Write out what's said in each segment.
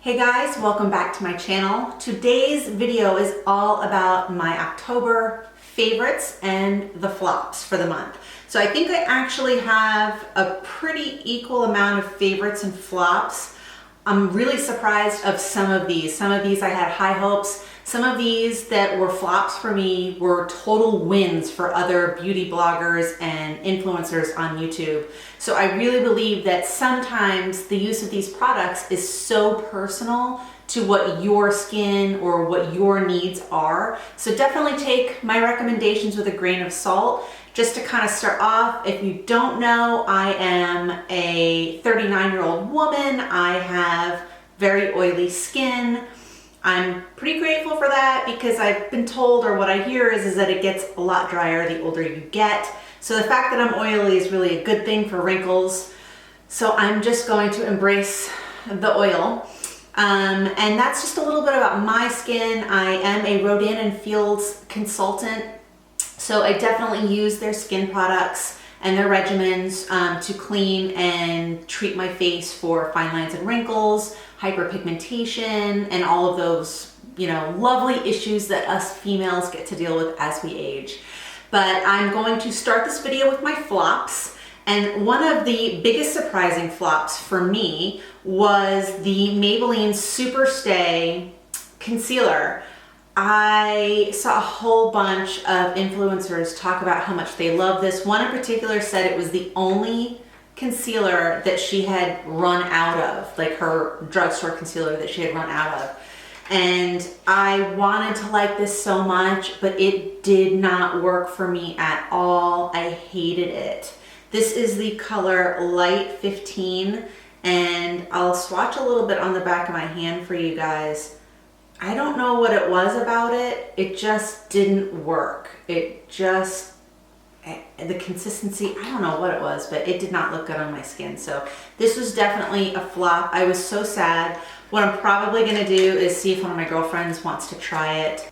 Hey guys, welcome back to my channel. Today's video is all about my October favorites and the flops for the month. So I think I actually have a pretty equal amount of favorites and flops. I'm really surprised of some of these. Some of these I had high hopes. Some of these that were flops for me were total wins for other beauty bloggers and influencers on YouTube. So I really believe that sometimes the use of these products is so personal to what your skin or what your needs are. So definitely take my recommendations with a grain of salt. Just to kind of start off, if you don't know, I am a 39-year-old woman. I have very oily skin. I'm pretty grateful for that because I've been told, or what I hear is that it gets a lot drier the older you get. So the fact that I'm oily is really a good thing for wrinkles. So I'm just going to embrace the oil. And that's just a little bit about my skin. I am a Rodan and Fields consultant. So I definitely use their skin products and their regimens to clean and treat my face for fine lines and wrinkles, hyperpigmentation, and all of those, lovely issues that us females get to deal with as we age. But I'm going to start this video with my flops. And one of the biggest surprising flops for me was the Maybelline Super Stay Concealer. I saw a whole bunch of influencers talk about how much they love this. One in particular said it was the only concealer that she had run out of, like her drugstore concealer that she had run out of. And I wanted to like this so much, but it did not work for me at all. I hated it. This is the color Light 15, and I'll swatch a little bit on the back of my hand for you guys. I don't know what it was about it. It just didn't work. The consistency, I don't know what it was, but it did not look good on my skin. So this was definitely a flop. I was so sad. What I'm probably gonna do is see if one of my girlfriends wants to try it.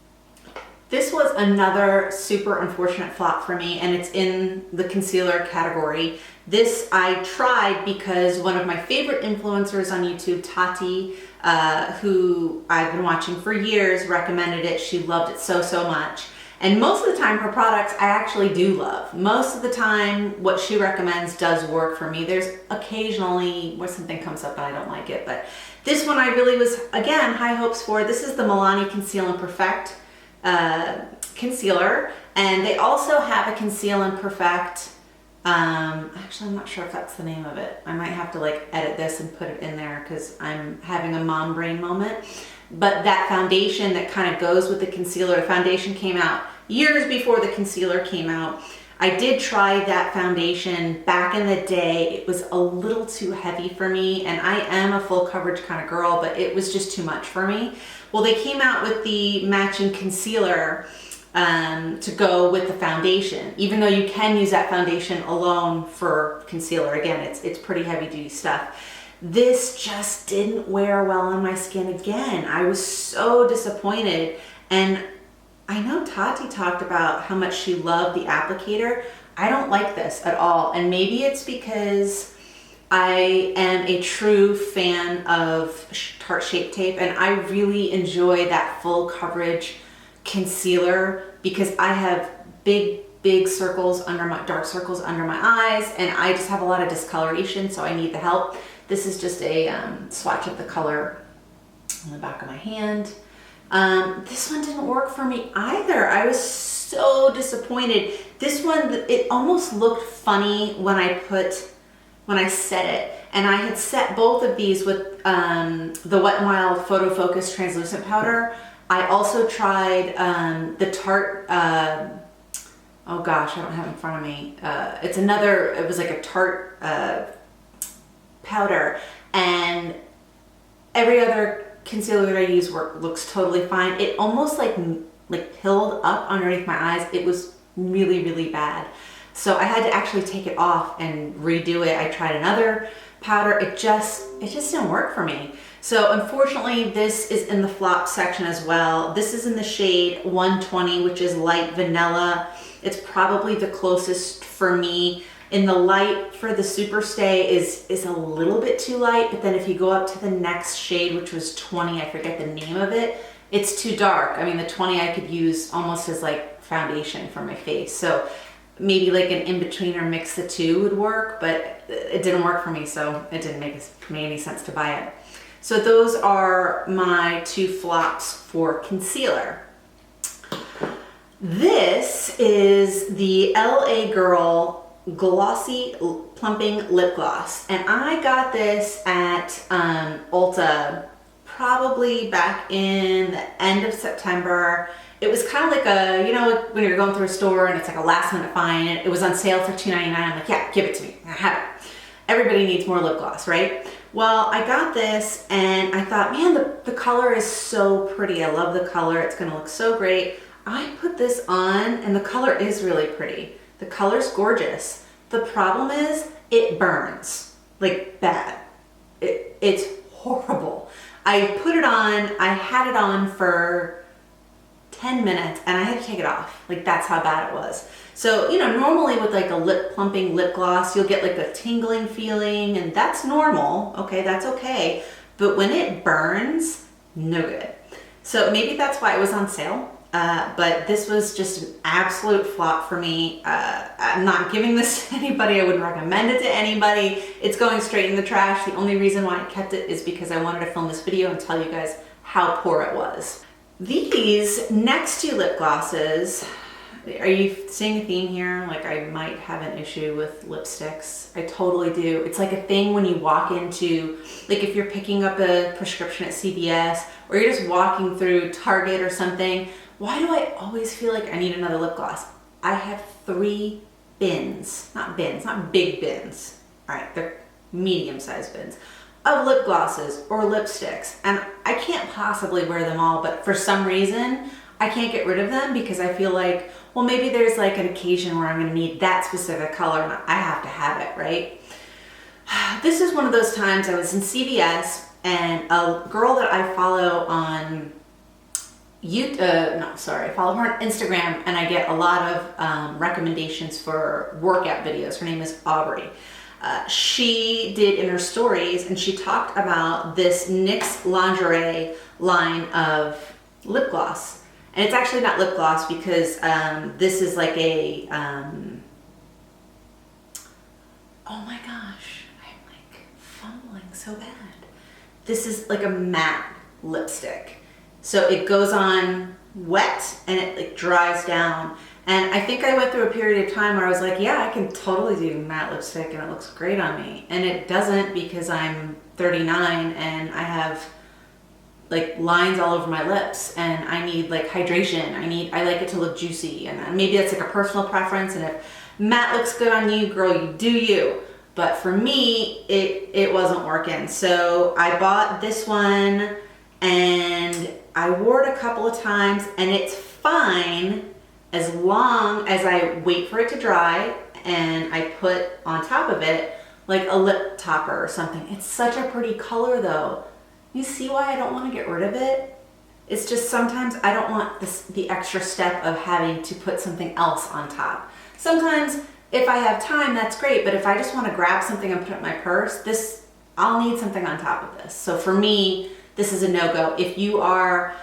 This was another super unfortunate flop for me, and it's in the concealer category. This I tried because one of my favorite influencers on YouTube, Tati, who I've been watching for years, recommended it. She loved it so much. And most of the time her products I actually do love. Most of the time what she recommends does work for me. There's occasionally where something comes up and I don't like it, but this one I really was, again, high hopes for. This is the Milani Conceal and Perfect concealer, and they also have a Conceal and Perfect, actually I'm not sure if that's the name of it. I might have to like edit this and put it in there because I'm having a mom brain moment. But that foundation that kind of goes with the concealer, the foundation came out years before the concealer came out. I did try that foundation back in the day. It was a little too heavy for me, and I am a full coverage kind of girl, but it was just too much for me. Well, they came out with the matching concealer to go with the foundation, even though you can use that foundation alone for concealer. Again, it's pretty heavy duty stuff. This just didn't wear well on my skin again. I was so disappointed. And I know Tati talked about how much she loved the applicator. I don't like this at all. And maybe it's because I am a true fan of Tarte Shape Tape, and I really enjoy that full coverage concealer because I have big circles under my, dark circles under my eyes, and I just have a lot of discoloration, so I need the help. This is just a swatch of the color on the back of my hand. This one didn't work for me either. I was so disappointed. This one, it almost looked funny when I set it. And I had set both of these with the Wet n Wild Photo Focus Translucent Powder. I also tried the Tarte, oh gosh, I don't have it in front of me. It was like a Tarte powder, and every other concealer that I use looks totally fine. It almost like pilled up underneath my eyes. It was really bad. So I had to actually take it off and redo it. I tried another powder. It just didn't work for me. So unfortunately, this is in the flop section as well. This is in the shade 120, which is light vanilla. It's probably the closest for me In the light for the Super Stay is a little bit too light, but then if you go up to the next shade, which was 20, I forget the name of it, it's too dark. I mean, the 20 I could use almost as like foundation for my face. So maybe like an in-between or mix the two would work, but it didn't work for me, so it didn't make any sense to buy it. So those are my two flops for concealer. This is the LA Girl Glossy Plumping Lip Gloss, and I got this at Ulta probably back in the end of September. It was kind of like a, you know, when you're going through a store and it's like a last minute find. It was on sale for $2.99. I'm like, yeah, give it to me. I have it. Everybody needs more lip gloss, right? Well, I got this and I thought, man, the color is so pretty. I love the color. It's gonna look so great. I put this on and the color is really pretty. The color's gorgeous. The problem is it burns, like bad. It's horrible. I put it on, I had it on for 10 minutes and I had to take it off. Like that's how bad it was. So, you know, normally with like a lip plumping lip gloss, you'll get like a tingling feeling and that's normal. Okay, that's okay. But when it burns, no good. So maybe that's why it was on sale. But this was just an absolute flop for me. I'm not giving this to anybody. I wouldn't recommend it to anybody. It's going straight in the trash. The only reason why I kept it is because I wanted to film this video and tell you guys how poor it was. These next two lip glosses, are you seeing a theme here? Like I might have an issue with lipsticks. I totally do. It's like a thing when you walk into, like if you're picking up a prescription at CVS or you're just walking through Target or something. Why do I always feel like I need another lip gloss? I have 3 bins, not big bins. All right, they're medium-sized bins of lip glosses or lipsticks. And I can't possibly wear them all, but for some reason, I can't get rid of them because I feel like, well, maybe there's like an occasion where I'm gonna need that specific color and I have to have it, right? This is one of those times I was in CVS and a girl that I follow on I follow her on Instagram and I get a lot of recommendations for workout videos. Her name is Aubrey. She did in her stories and she talked about this NYX lingerie line of lip gloss. And it's actually not lip gloss because this is like a, oh my gosh, I'm like fumbling so bad. This is like a matte lipstick. So it goes on wet and it like dries down. And I think I went through a period of time where I was like, yeah, I can totally do matte lipstick and it looks great on me. And it doesn't because I'm 39 and I have like lines all over my lips and I need like hydration. I like it to look juicy and maybe that's like a personal preference. And if matte looks good on you, girl, you do you. But for me, it wasn't working. So I bought this one and I wore it a couple of times and it's fine as long as I wait for it to dry and I put on top of it like a lip topper or something. It's such a pretty color though. You see why I don't want to get rid of it? It's just sometimes I don't want the extra step of having to put something else on top. Sometimes if I have time, that's great, but if I just want to grab something and put it in my purse, I'll need something on top of this. So for me, this is a no-go. If you are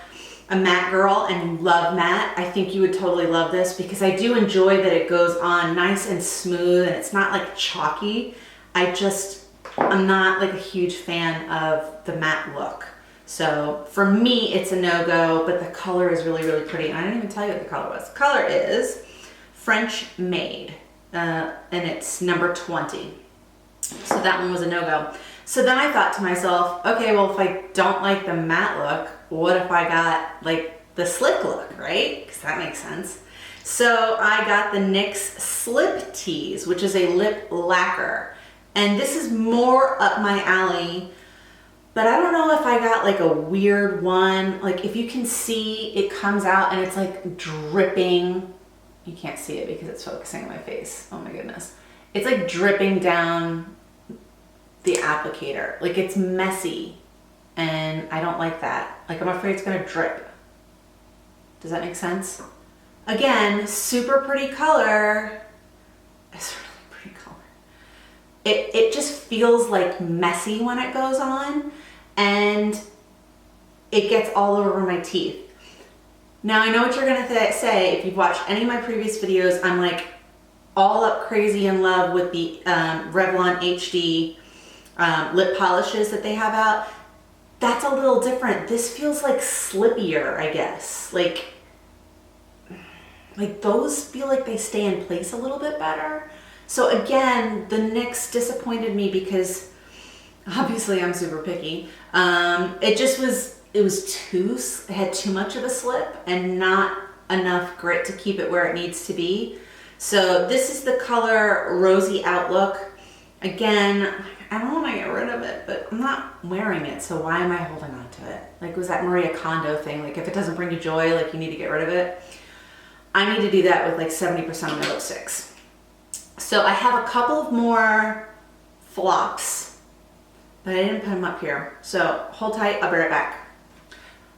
a matte girl and you love matte, I think you would totally love this because I do enjoy that it goes on nice and smooth and it's not like chalky. I'm not like a huge fan of the matte look. So for me, it's a no-go, but the color is really, really pretty. And I didn't even tell you what the color was. The color is French Made, and it's number 20. So that one was a no-go. So then I thought to myself, okay, well, if I don't like the matte look, what if I got like the slick look, right? Because that makes sense. So I got the NYX Slip Tease, which is a lip lacquer. And this is more up my alley, but I don't know if I got like a weird one. Like if you can see, it comes out and it's like dripping. You can't see it because it's focusing on my face. Oh my goodness. It's like dripping down the applicator. Like it's messy and I don't like that. Like I'm afraid it's gonna drip. Does that make sense? Again, super pretty color. It's a really pretty color. it just feels like messy when it goes on, and it gets all over my teeth. Now I know what you're gonna say. If you've watched any of my previous videos, I'm like all up crazy in love with the Revlon HD lip polishes that they have out. That's a little different. This feels like slippier, I guess. Like those feel like they stay in place a little bit better. So again, the NYX disappointed me because obviously I'm super picky. It had too much of a slip and not enough grit to keep it where it needs to be. So this is the color Rosy Outlook. Again, I don't want to get rid of it, but I'm not wearing it, so why am I holding on to it? Like, was that Maria Kondo thing? Like, if it doesn't bring you joy, like, you need to get rid of it. I need to do that with like 70% of my lipsticks. So I have a couple of more flops, but I didn't put them up here. So hold tight, I'll be right back.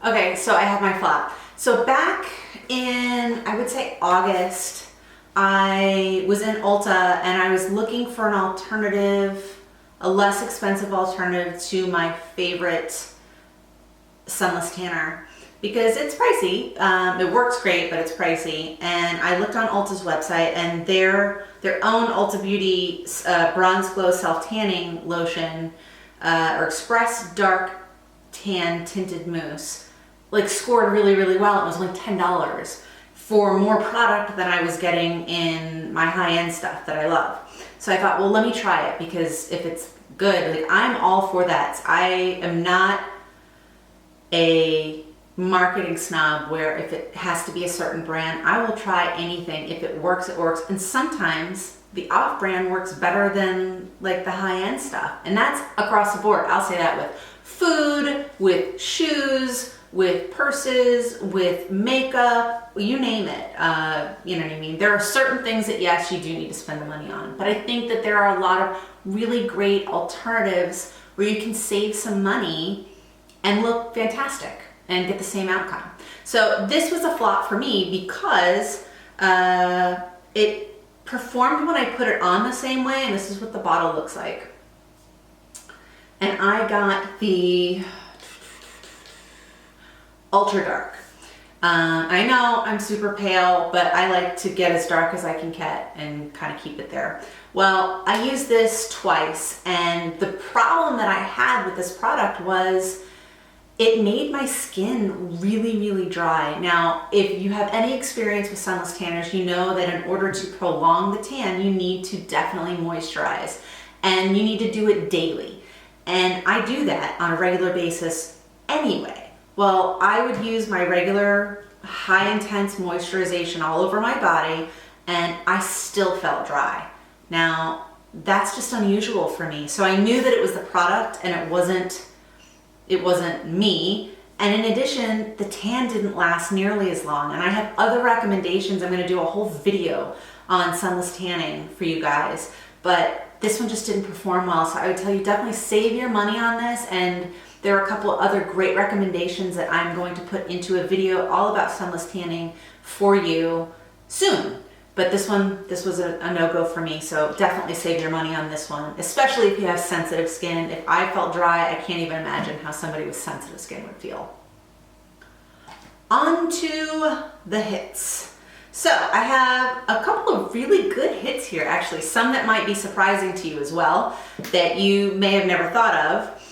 Okay, so I have my flop. So back in, I would say August, I was in Ulta and I was looking for an alternative, a less expensive alternative to my favorite sunless tanner, because it's pricey. It works great, but it's pricey. And I looked on Ulta's website, and their own Ulta Beauty Bronze Glow Self Tanning Lotion or Express Dark Tan Tinted Mousse like scored really, really well. It was only $10 for more product than I was getting in my high-end stuff that I love. So I thought, well, let me try it, because if it's good, like, I'm all for that. I am not a marketing snob where if it has to be a certain brand, I will try anything. If it works, it works. And sometimes the off-brand works better than like the high-end stuff. And that's across the board. I'll say that with food, with shoes, with purses, with makeup, you name it. You know what I mean? There are certain things that, yes, you do need to spend the money on. But I think that there are a lot of really great alternatives where you can save some money and look fantastic and get the same outcome. So this was a flop for me because it performed when I put it on the same way, and this is what the bottle looks like. And I got the Ultra Dark. I know I'm super pale, but I like to get as dark as I can get and kind of keep it there. Well, I used this twice, and the problem that I had with this product was it made my skin really, really dry. Now, if you have any experience with sunless tanners, you know that in order to prolong the tan, you need to definitely moisturize, and you need to do it daily. And I do that on a regular basis anyway. Well, I would use my regular high intense moisturization all over my body, and I still felt dry. Now, that's just unusual for me. So I knew that it was the product and it wasn't me. And in addition, the tan didn't last nearly as long. And I have other recommendations. I'm gonna do a whole video on sunless tanning for you guys, but this one just didn't perform well. So I would tell you, definitely save your money on this. And there are a couple other great recommendations that I'm going to put into a video all about sunless tanning for you soon. But this was a no-go for me, so definitely save your money on this one, especially if you have sensitive skin. If I felt dry, I can't even imagine how somebody with sensitive skin would feel. On to the hits. So I have a couple of really good hits here, actually, some that might be surprising to you as well, that you may have never thought of.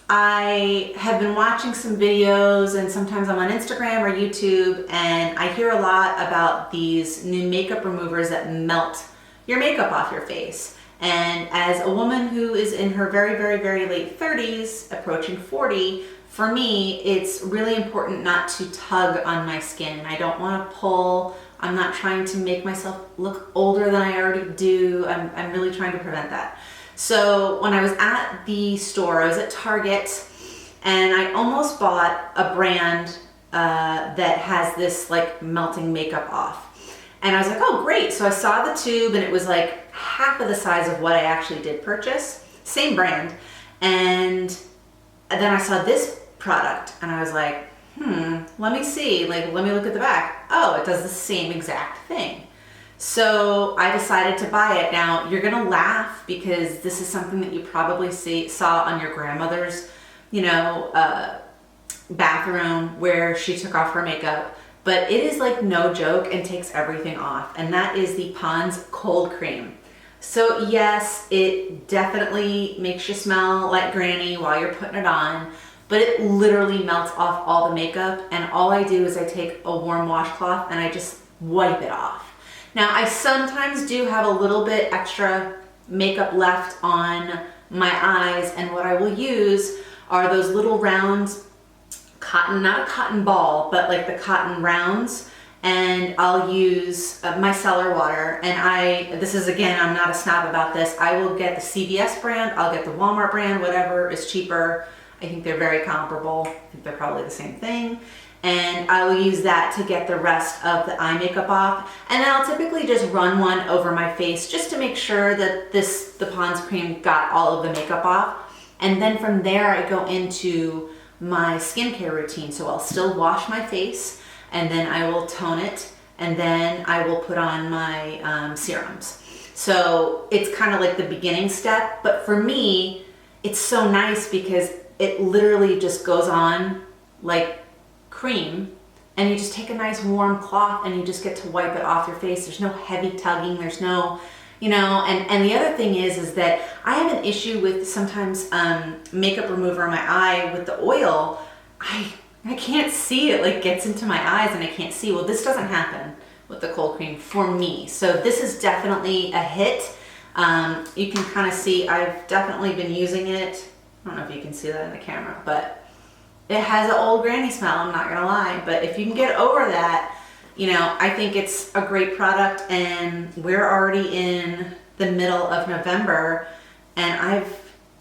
I have been watching some videos, and sometimes I'm on Instagram or YouTube, and I hear a lot about these new makeup removers that melt your makeup off your face. And as a woman who is in her very, very, very late 30s, approaching 40, for me, it's really important not to tug on my skin. I don't want to pull. I'm not trying to make myself look older than I already do. I'm really trying to prevent that. So when I was at the store, I was at Target, and I almost bought a brand that has this like melting makeup off. And I was like, oh great. So I saw the tube, and it was like half of the size of what I actually did purchase, same brand. And then I saw this product, and I was like, let me see, like, let me look at the back. Oh, it does the same exact thing. So I decided to buy it. Now you're gonna laugh because this is something that you probably saw on your grandmother's, bathroom where she took off her makeup, but it is like no joke and takes everything off. And that is the Pond's Cold Cream. So yes, it definitely makes you smell like Granny while you're putting it on, but it literally melts off all the makeup. And all I do is I take a warm washcloth and I just wipe it off. Now I sometimes do have a little bit extra makeup left on my eyes, and what I will use are those little round cotton, not a cotton ball, but like the cotton rounds, and I'll use micellar water. And this is, again, I'm not a snob about this, I will get the CVS brand, I'll get the Walmart brand, whatever is cheaper. I think they're very comparable. I think they're probably the same thing. And I will use that to get the rest of the eye makeup off. And then I'll typically just run one over my face just to make sure that the Pond's cream got all of the makeup off. And then from there I go into my skincare routine. So I'll still wash my face, and then I will tone it, and then I will put on my serums. So it's kind of like the beginning step, but for me, it's so nice because it literally just goes on like cream, and you just take a nice warm cloth and you just get to wipe it off your face. There's no heavy tugging, there's no, and the other thing is that I have an issue with sometimes makeup remover on my eye with the oil. I can't see it, like gets into my eyes and I can't see. Well, this doesn't happen with the cold cream for me. So this is definitely a hit. You can kind of see I've definitely been using it. I don't know if you can see that in the camera, but it has an old granny smell, I'm not gonna lie. But if you can get over that, I think it's a great product. And we're already in the middle of November, and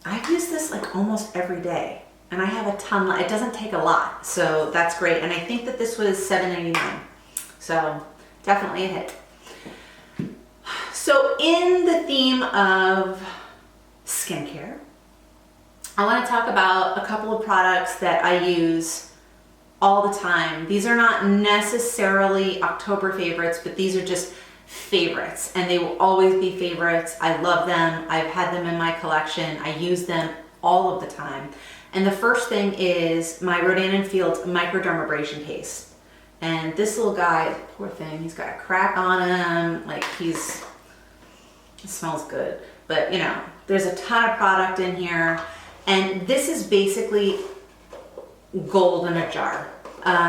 I've used this like almost every day, and I have a ton. It doesn't take a lot, so that's great. And I think that this was $7.99, so definitely a hit. So in the theme of skincare, I want to talk about a couple of products that I use all the time. These are not necessarily October favorites, but these are just favorites, and they will always be favorites. I love them. I've had them in my collection. I use them all of the time. And the first thing is my Rodan & Fields microdermabrasion paste. And this little guy, poor thing, he's got a crack on him. Like it smells good, but there's a ton of product in here. And this is basically gold in a jar.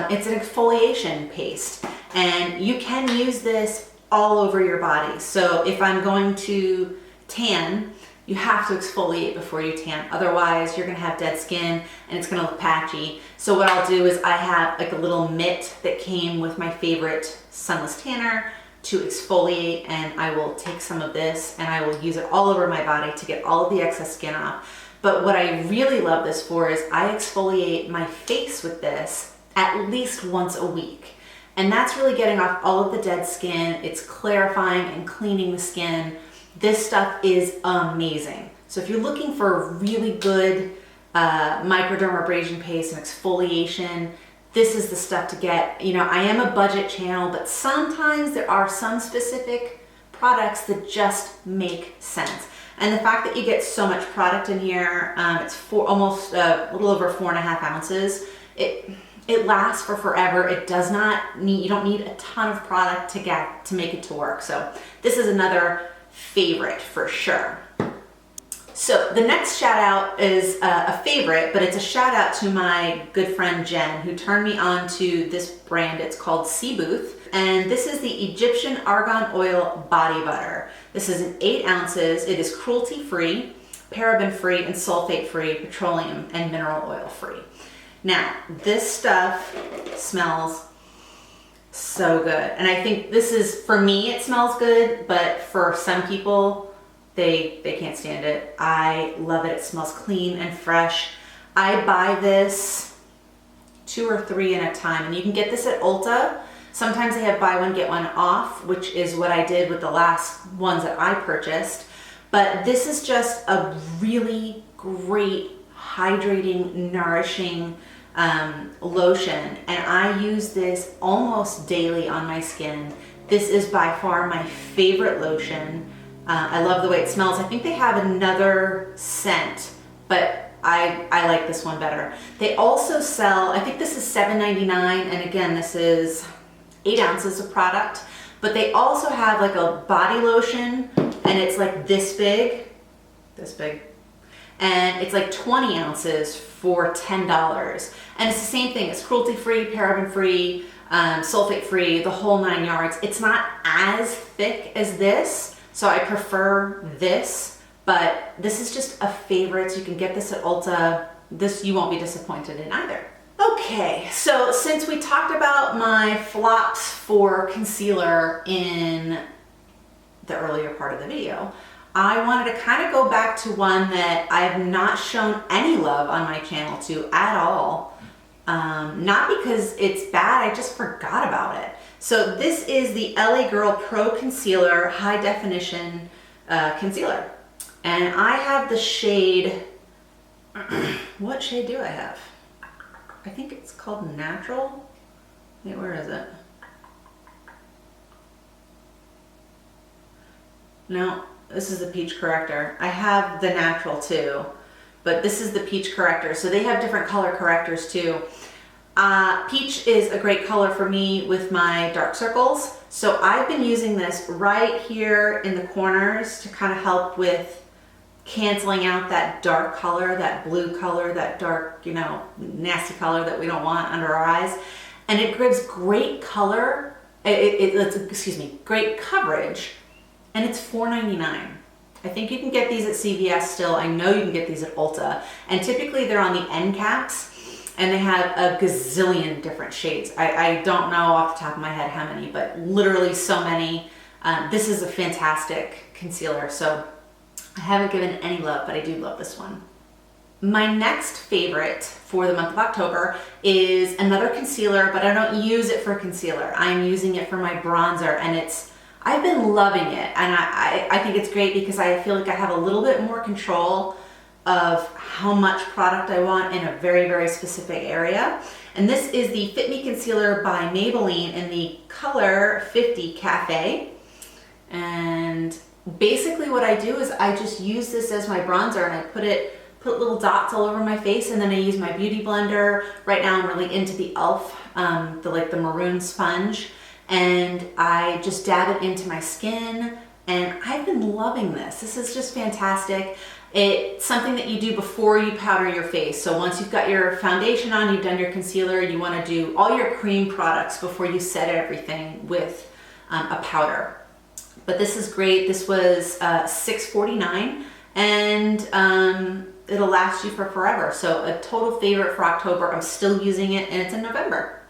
It's an exfoliation paste, and you can use this all over your body. So if I'm going to tan, you have to exfoliate before you tan. Otherwise, you're gonna have dead skin and it's gonna look patchy. So what I'll do is I have like a little mitt that came with my favorite sunless tanner to exfoliate, and I will take some of this and I will use it all over my body to get all of the excess skin off. But what I really love this for is I exfoliate my face with this at least once a week. And that's really getting off all of the dead skin. It's clarifying and cleaning the skin. This stuff is amazing. So if you're looking for a really good microdermabrasion paste and exfoliation, this is the stuff to get. I am a budget channel, but sometimes there are some specific products that just make sense. And the fact that you get so much product in here, it's almost a little over 4.5 ounces. It lasts for forever. It does not need, you don't need a ton of product to make it to work. So this is another favorite for sure. So the next shout out is a favorite, but it's a shout out to my good friend Jen, who turned me on to this brand. It's called Sea Booth. And this is the Egyptian Argan Oil Body Butter. This is in 8 ounces. It is cruelty-free, paraben-free, and sulfate-free, petroleum and mineral oil-free. Now, this stuff smells so good. And I think this is, for me, it smells good, but for some people, they can't stand it. I love it. It smells clean and fresh. I buy this 2 or 3 at a time, and you can get this at Ulta. Sometimes they have buy one, get one off, which is what I did with the last ones that I purchased. But this is just a really great, hydrating, nourishing lotion. And I use this almost daily on my skin. This is by far my favorite lotion. I love the way it smells. I think they have another scent, but I like this one better. They also sell, I think this is $7.99, and again, this is 8 ounces of product, but they also have like a body lotion, and it's like this big, and it's like 20 ounces for $10. And it's the same thing. It's cruelty-free, paraben-free, sulfate-free, the whole 9 yards. It's not as thick as this, so I prefer this, but this is just a favorite. You can get this at Ulta. This you won't be disappointed in either. Okay, so since we talked about my flops for concealer in the earlier part of the video, I wanted to kind of go back to one that I have not shown any love on my channel to at all. Not because it's bad, I just forgot about it. So this is the LA Girl Pro Concealer High Definition Concealer. And I have the shade, what shade do I have? I think it's called Natural. Wait, where is it? No, this is the Peach Corrector. I have the Natural too, but this is the Peach Corrector. So they have different color correctors too. Peach is a great color for me with my dark circles. So I've been using this right here in the corners to kind of help with canceling out that dark color, that blue color, that dark, you know, nasty color that we don't want under our eyes. And it gives great color, excuse me, great coverage, and it's $4.99. I think you can get these at CVS still. I know you can get these at Ulta. And typically they're on the end caps, and they have a gazillion different shades. I don't know off the top of my head how many, but literally so many. This is a fantastic concealer, so I haven't given any love, but I do love this one. My next favorite for the month of October is another concealer, but I don't use it for concealer. I'm using it for my bronzer, and I've been loving it, and I think it's great because I feel like I have a little bit more control of how much product I want in a very, very specific area. And this is the Fit Me Concealer by Maybelline in the color 50 Cafe. And basically what I do is I just use this as my bronzer, and I put little dots all over my face, and then I use my beauty blender. Right now I'm really into the e.l.f., the maroon sponge, and I just dab it into my skin, and I've been loving this. This is just fantastic. It's something that you do before you powder your face. So once you've got your foundation on, you've done your concealer, you want to do all your cream products before you set everything with a powder. But this is great. This was $6.49, and it'll last you for forever. So a total favorite for October. I'm still using it, and it's in November.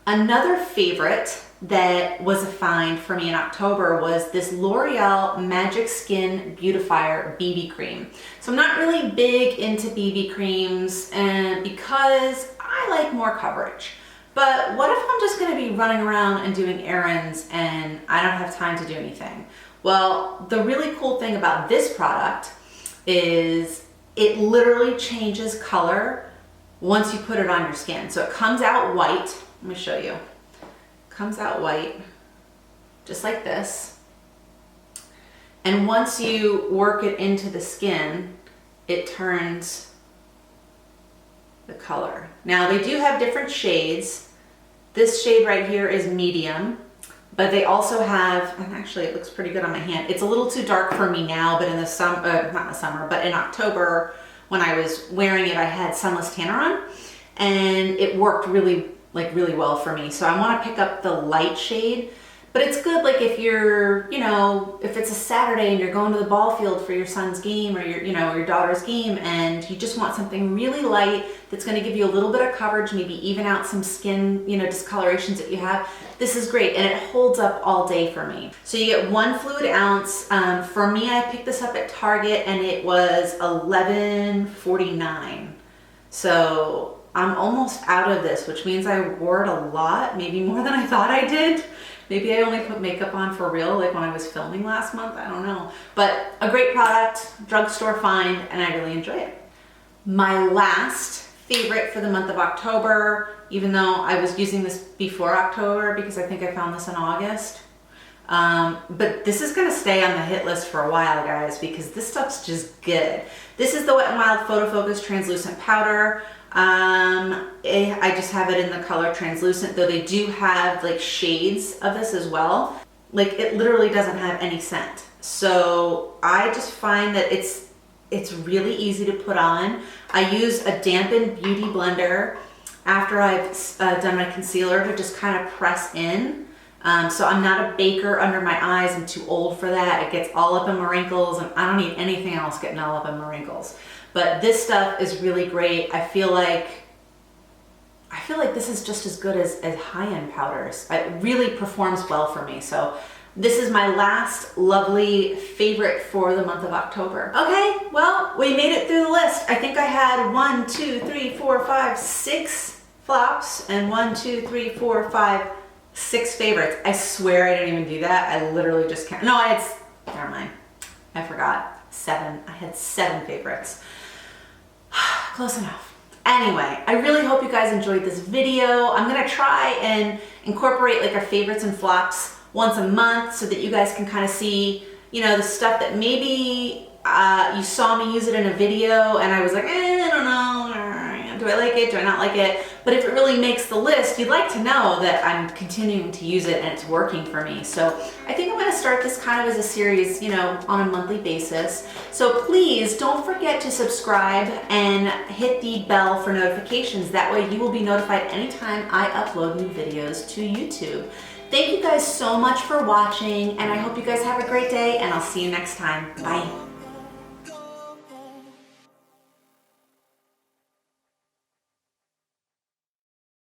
Another favorite that was a find for me in October was this L'Oreal Magic Skin Beautifier BB cream. So I'm not really big into BB creams, and because I like more coverage. But what if I'm just going to be running around and doing errands and I don't have time to do anything? Well, the really cool thing about this product is it literally changes color once you put it on your skin. So it comes out white. Let me show you. Comes out white, just like this. And once you work it into the skin, it turns the color. Now they do have different shades. This shade right here is medium, but they also have, and actually it looks pretty good on my hand. It's a little too dark for me now, but in the summer, not in the summer, but in October when I was wearing it, I had sunless tanner on, and it worked really well for me. So I want to pick up the light shade, but it's good like if you're, if it's a Saturday and you're going to the ball field for your son's game or your daughter's game, and you just want something really light that's going to give you a little bit of coverage, maybe even out some skin, discolorations that you have. This is great, and it holds up all day for me. So you get 1 fluid ounce. For me, I picked this up at Target, and it was $11.49. So I'm almost out of this, which means I wore it a lot, maybe more than I thought I did. Maybe I only put makeup on for real, like when I was filming last month, I don't know. But a great product, drugstore find, and I really enjoy it. My last favorite for the month of October, even though I was using this before October because I think I found this in August. But this is gonna stay on the hit list for a while, guys, because this stuff's just good. This is the Wet n Wild Photo Focus Translucent Powder. I just have it in the color translucent, though they do have like shades of this as well. Like, it literally doesn't have any scent. So I just find that it's really easy to put on. I use a dampened beauty blender after I've done my concealer to just kind of press in. So I'm not a baker under my eyes. I'm too old for that. It gets all up in my wrinkles, and I don't need anything else getting all up in my wrinkles. But this stuff is really great. I feel like this is just as good as high-end powders. It really performs well for me. So this is my last lovely favorite for the month of October. Okay, well, we made it through the list. I think I had 1, 2, 3, 4, 5, 6 flops, and 1, 2, 3, 4, 5, 6 favorites. I swear I didn't even do that. I literally just can't. No, never mind. I forgot. 7. I had 7 favorites. Close enough. Anyway, I really hope you guys enjoyed this video. I'm gonna try and incorporate like our favorites and flops once a month so that you guys can kind of see, you know, the stuff that maybe you saw me use it in a video and I was like, I don't know, do I like it, do I not like it? But if it really makes the list, you'd like to know that I'm continuing to use it and it's working for me. So I think I'm gonna start this kind of as a series, you know, on a monthly basis. So please don't forget to subscribe and hit the bell for notifications. That way you will be notified anytime I upload new videos to YouTube. Thank you guys so much for watching, and I hope you guys have a great day, and I'll see you next time. Bye.